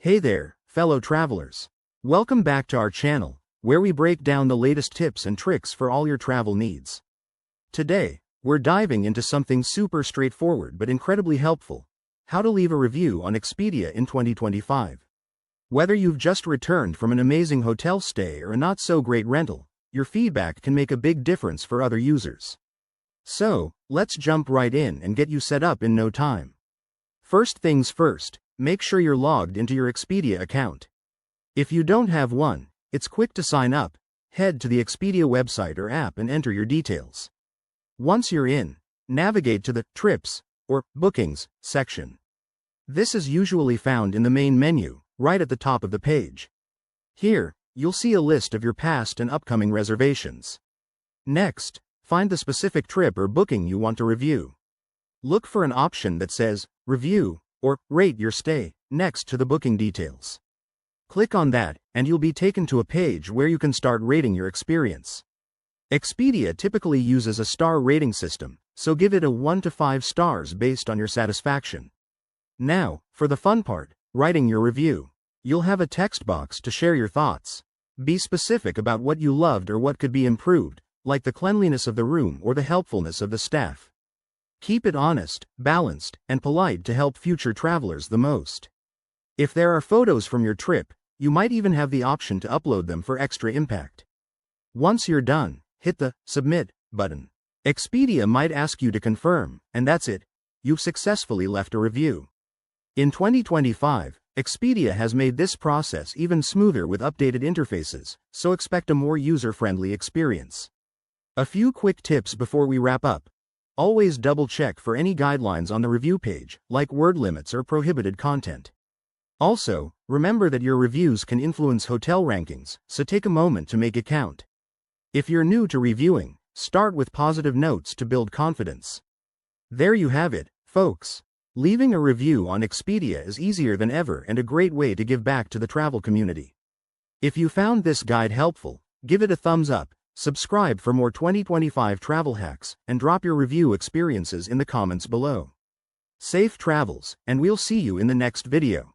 Hey there, fellow travelers. Welcome back to our channel, where we break down the latest tips and tricks for all your travel needs. Today, we're diving into something super straightforward but incredibly helpful: how to leave a review on Expedia in 2025. Whether you've just returned from an amazing hotel stay or a not-so-great rental, your feedback can make a big difference for other users. So, let's jump right in and get you set up in no time. First things first, make sure you're logged into your Expedia account. If you don't have one, it's quick to sign up. Head to the Expedia website or app and enter your details. Once you're in, navigate to the Trips or Bookings section. This is usually found in the main menu, right at the top of the page. Here, you'll see a list of your past and upcoming reservations. Next, find the specific trip or booking you want to review. Look for an option that says Review or Rate Your Stay next to the booking details. Click on that, and you'll be taken to a page where you can start rating your experience. Expedia typically uses a star rating system, so give it a 1 to 5 stars based on your satisfaction. Now, for the fun part, writing your review. You'll have a text box to share your thoughts. Be specific about what you loved or what could be improved, like the cleanliness of the room or the helpfulness of the staff. Keep it honest, balanced, and polite to help future travelers the most. If there are photos from your trip, you might even have the option to upload them for extra impact. Once you're done, hit the Submit button. Expedia might ask you to confirm, and that's it. You've successfully left a review. In 2025, Expedia has made this process even smoother with updated interfaces, so expect a more user-friendly experience. A few quick tips before we wrap up. Always double-check for any guidelines on the review page, like word limits or prohibited content. Also, remember that your reviews can influence hotel rankings, so take a moment to make it count. If you're new to reviewing, start with positive notes to build confidence. There you have it, folks. Leaving a review on Expedia is easier than ever and a great way to give back to the travel community. If you found this guide helpful, give it a thumbs up, subscribe for more 2025 travel hacks, and drop your review experiences in the comments below. Safe travels, and we'll see you in the next video.